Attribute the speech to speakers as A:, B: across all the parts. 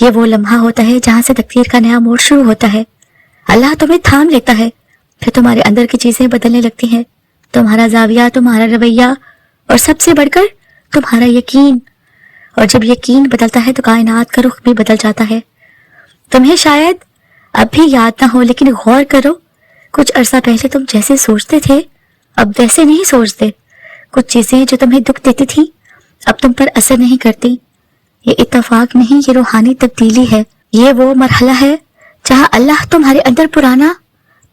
A: یہ وہ لمحہ ہوتا ہے جہاں سے تقدیر کا نیا موڑ شروع ہوتا ہے۔ اللہ تمہیں تھام لیتا ہے، پھر تمہارے اندر کی چیزیں بدلنے لگتی ہیں، تمہارا زاویہ، تمہارا رویہ، اور سب سے بڑھ کر تمہارا یقین۔ اور جب یقین بدلتا ہے تو کائنات کا رخ بھی بدل جاتا ہے۔ تمہیں شاید اب بھی یاد نہ ہو، لیکن غور کرو، کچھ عرصہ پہلے تم جیسے سوچتے تھے اب ویسے نہیں سوچتے۔ کچھ چیزیں جو تمہیں دکھ دیتی تھی اب تم پر اثر نہیں کرتی۔ یہ اتفاق نہیں، یہ روحانی تبدیلی ہے۔ یہ وہ مرحلہ ہے جہاں اللہ تمہارے اندر پرانا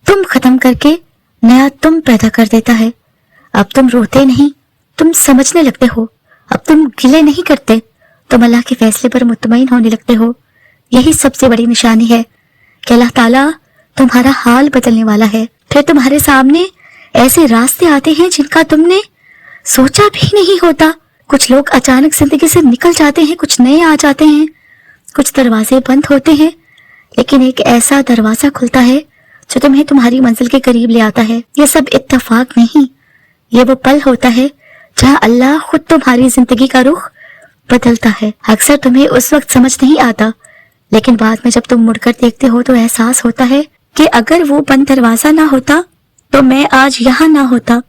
A: تم ختم کر کے نیا تم پیدا کر دیتا ہے۔ اب تم روتے نہیں، تم سمجھنے لگتے ہو۔ اب تم گلے نہیں کرتے، تم اللہ کے فیصلے پر مطمئن ہونے لگتے ہو۔ یہی سب سے بڑی نشانی ہے کہ اللہ تعالیٰ تمہارا حال بدلنے والا ہے۔ پھر تمہارے سامنے ایسے راستے آتے ہیں جن کا تم نے سوچا بھی نہیں ہوتا۔ کچھ لوگ اچانک زندگی سے نکل جاتے ہیں، کچھ نئے آ جاتے ہیں، کچھ دروازے بند ہوتے ہیں، لیکن ایک ایسا دروازہ کھلتا ہے جو تمہیں تمہاری منزل کے قریب لے آتا ہے۔ یہ سب اتفاق نہیں، یہ وہ پل ہوتا ہے جہاں اللہ خود تمہاری زندگی کا رخ بدلتا ہے۔ اکثر تمہیں اس وقت سمجھ نہیں آتا، لیکن بعد میں جب تم مڑ کر دیکھتے ہو تو احساس ہوتا ہے کہ اگر وہ بند دروازہ نہ ہوتا تو میں آج یہاں نہ ہوتا۔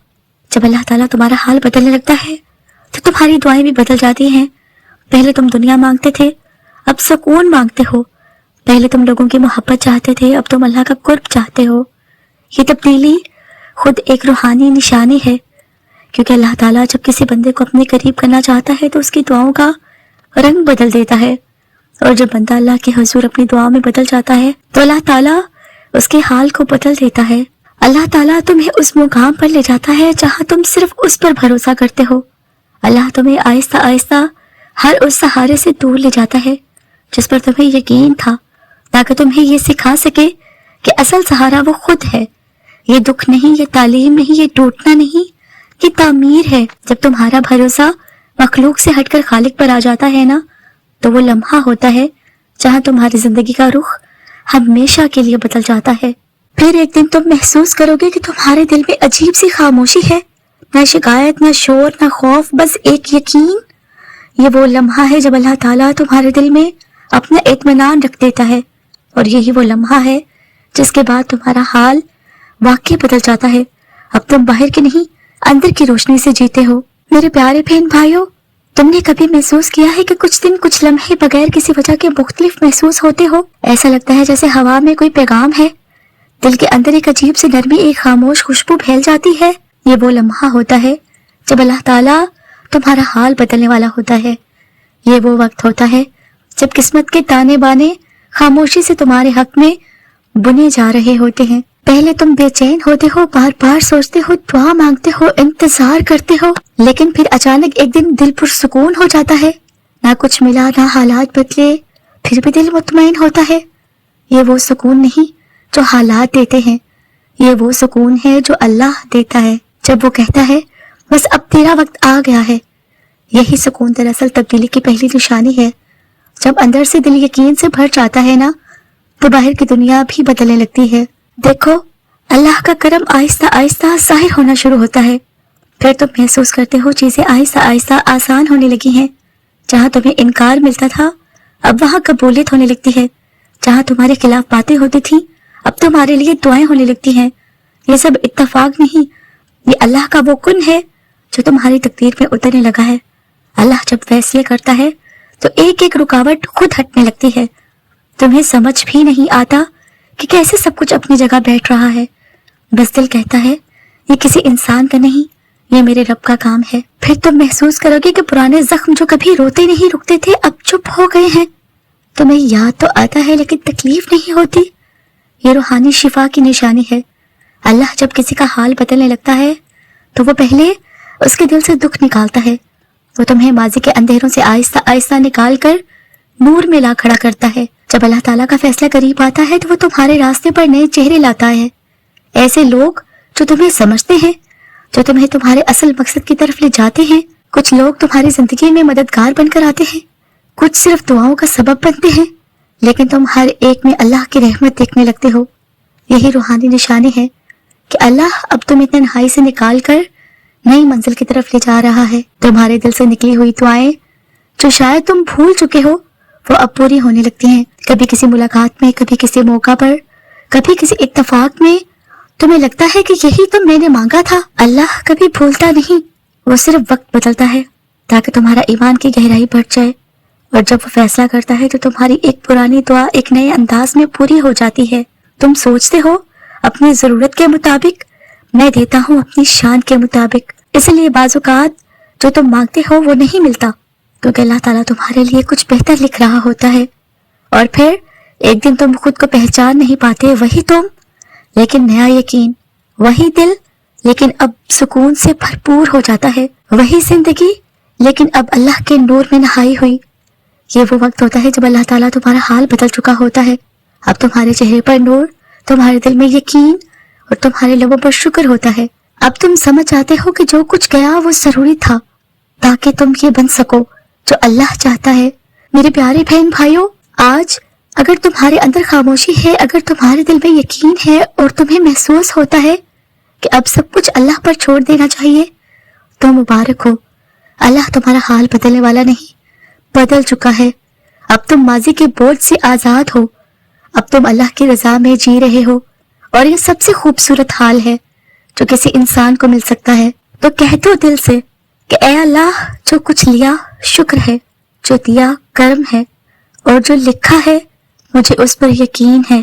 A: جب اللہ تعالیٰ تمہارا حال بدلنے لگتا ہے تو تمہاری دعائیں بھی بدل جاتی ہیں۔ پہلے تم دنیا مانگتے تھے، اب سکون مانگتے ہو۔ پہلے تم لوگوں کی محبت چاہتے تھے، اب تم اللہ کا قرب چاہتے ہو۔ یہ تبدیلی خود ایک روحانی نشانی ہے، کیونکہ اللہ تعالیٰ جب کسی بندے کو اپنے قریب کرنا چاہتا ہے تو اس کی دعاؤں کا رنگ بدل دیتا ہے، اور جب بندہ اللہ کے حضور اپنی دعا میں بدل جاتا ہے تو اللہ تعالیٰ اس کے حال کو بدل دیتا ہے۔ اللہ تعالیٰ تمہیں اس مقام پر لے جاتا ہے جہاں تم صرف اس پر بھروسہ کرتے ہو۔ اللہ تمہیں آہستہ آہستہ ہر اس سہارے سے دور لے جاتا ہے جس پر تمہیں یقین تھا، تاکہ تمہیں یہ سکھا سکے کہ اصل سہارا وہ خود ہے۔ یہ دکھ نہیں، یہ تعلیم نہیں، یہ ٹوٹنا نہیں، یہ تعمیر ہے۔ جب تمہارا بھروسہ مخلوق سے ہٹ کر خالق پر آ جاتا ہے نا، تو وہ لمحہ ہوتا ہے جہاں تمہاری زندگی کا رخ ہمیشہ کے لیے بدل جاتا ہے۔ پھر ایک دن تم محسوس کرو گے کہ تمہارے دل میں عجیب سی خاموشی ہے، نہ شکایت، نہ شور، نہ خوف، بس ایک یقین۔ یہ وہ لمحہ ہے جب اللہ تعالیٰ تمہارے دل میں اپنا اطمینان رکھ دیتا ہے، اور یہی وہ لمحہ ہے جس کے بعد تمہارا حال واقعی بدل جاتا ہے۔ اب تم باہر کی نہیں، اندر کی روشنی سے جیتے ہو۔ میرے پیارے بہن بھائیوں، تم نے کبھی محسوس کیا ہے کہ کچھ دن، کچھ لمحے بغیر کسی وجہ کے مختلف محسوس ہوتے ہو؟ ایسا لگتا ہے جیسے ہوا میں کوئی پیغام ہے، دل کے اندر ایک عجیب سی نرمی، ایک خاموش خوشبو پھیل جاتی ہے۔ یہ وہ لمحہ ہوتا ہے جب اللہ تعالیٰ تمہارا حال بدلنے والا ہوتا ہے۔ یہ وہ وقت ہوتا ہے جب قسمت کے تانے بانے خاموشی سے تمہارے حق میں بنے جا رہے ہوتے ہیں۔ پہلے تم بے چین ہوتے ہو، بار بار سوچتے ہو، دعا مانگتے ہو، انتظار کرتے ہو، لیکن پھر اچانک ایک دن دل پرسکون ہو جاتا ہے۔ نہ کچھ ملا، نہ حالات بدلے، پھر بھی دل مطمئن ہوتا ہے۔ یہ وہ سکون نہیں جو حالات دیتے ہیں، یہ وہ سکون ہے جو اللہ دیتا ہے، جب وہ کہتا ہے بس اب تیرا وقت آ گیا ہے۔ یہی سکون دراصل تبدیلی کی پہلی نشانی ہے۔ جب اندر سے دل یقین سے بھر جاتا ہے نا، تو باہر کی دنیا بھی بدلنے لگتی ہے۔ دیکھو، اللہ کا کرم آہستہ آہستہ ظاہر ہونا شروع ہوتا ہے۔ پھر تم محسوس کرتے ہو چیزیں آہستہ آہستہ آسان ہونے لگی ہیں۔ جہاں تمہیں انکار ملتا تھا اب وہاں قبولیت ہونے لگتی ہے۔ جہاں تمہارے خلاف باتیں ہوتی تھیں اب تمہارے لیے دعائیں ہونے لگتی ہیں۔ یہ سب اتفاق نہیں، یہ اللہ کا وہ کن ہے جو تمہاری تقدیر میں اترنے لگا ہے۔ اللہ جب فیصلے کرتا ہے تو ایک ایک رکاوٹ خود ہٹنے لگتی ہے۔ تمہیں سمجھ بھی نہیں آتا کہ کیسے سب کچھ اپنی جگہ بیٹھ رہا ہے۔ بس دل کہتا ہے یہ کسی انسان کا نہیں، یہ میرے رب کا کام ہے۔ پھر تم محسوس کرو گے کہ پرانے زخم جو کبھی روتے نہیں رکتے تھے اب چپ ہو گئے ہیں۔ تمہیں یاد تو آتا ہے لیکن تکلیف نہیں ہوتی۔ یہ روحانی شفا کی نشانی ہے۔ اللہ جب کسی کا حال بدلنے لگتا ہے تو وہ پہلے اس کے دل سے دکھ نکالتا ہے۔ وہ تمہیں ماضی کے اندھیروں سے آہستہ آہستہ نکال کر نور میں لا کھڑا کرتا ہے۔ جب اللہ تعالیٰ کا فیصلہ قریب آتا ہے تو وہ تمہارے راستے پر نئے چہرے لاتا ہے، ایسے لوگ جو تمہیں سمجھتے ہیں، جو تمہیں تمہارے اصل مقصد کی طرف لے جاتے ہیں۔ کچھ لوگ تمہاری زندگی میں مددگار بن کر آتے ہیں، کچھ صرف دعاؤں کا سبب بنتے ہیں، لیکن تم ہر ایک میں اللہ کی رحمت دیکھنے لگتے ہو۔ یہی روحانی نشانی ہے کہ اللہ اب تمہیں تنہائی سے نکال کر نئی منزل کی طرف لے جا رہا ہے۔ تمہارے دل سے نکلی ہوئی دعائیں جو شاید تم بھول چکے ہو، وہ اب پوری ہونے لگتی ہیں، کبھی کسی ملاقات میں، کبھی کسی موقع پر، کبھی کسی اتفاق میں۔ تمہیں لگتا ہے کہ یہی تو میں نے مانگا تھا۔ اللہ کبھی بھولتا نہیں، وہ صرف وقت بدلتا ہے تاکہ تمہارا ایمان کی گہرائی بڑھ جائے، اور جب وہ فیصلہ کرتا ہے تو تمہاری ایک پرانی دعا ایک نئے انداز میں پوری ہو جاتی ہے۔ تم سوچتے ہو اپنی ضرورت کے مطابق، میں دیتا ہوں اپنی شان کے مطابق۔ اس لیے بعض اوقات جو تم مانگتے ہو وہ نہیں ملتا، کیونکہ اللہ تعالیٰ تمہارے لیے کچھ بہتر لکھ رہا ہوتا ہے، اور پھر ایک دن تم خود کو پہچان نہیں پاتے، وہی تم لیکن نیا یقین، وہی دل لیکن اب سکون سے بھرپور ہو جاتا ہے، وہی زندگی لیکن اب اللہ کے نور میں نہائی ہوئی۔ یہ وہ وقت ہوتا ہے جب اللہ تعالیٰ تمہارا حال بدل چکا ہوتا ہے، اب تمہارے چہرے پر نور، تمہارے دل میں یقین، اور تمہارے لبوں پر شکر ہوتا ہے۔ اب تم سمجھ آتے ہو کہ جو کچھ گیا وہ ضروری تھا تاکہ تم یہ بن سکو جو اللہ چاہتا ہے۔ میرے پیارے بہن بھائیوں، آج اگر تمہارے اندر خاموشی ہے، اگر تمہارے دل میں یقین ہے اور تمہیں محسوس ہوتا ہے کہ اب سب کچھ اللہ پر چھوڑ دینا چاہیے، تو مبارک ہو۔ اللہ تمہارا حال بدلنے والا نہیں، بدل چکا ہے۔ اب تم ماضی کے بوجھ سے آزاد ہو، اب تم اللہ کی رضا میں جی رہے ہو، اور یہ سب سے خوبصورت حال ہے جو کسی انسان کو مل سکتا ہے۔ تو کہہ دو دل سے کہ اے اللہ، جو کچھ لیا شکر ہے، جو دیا کرم ہے، اور جو لکھا ہے مجھے اس پر یقین ہے۔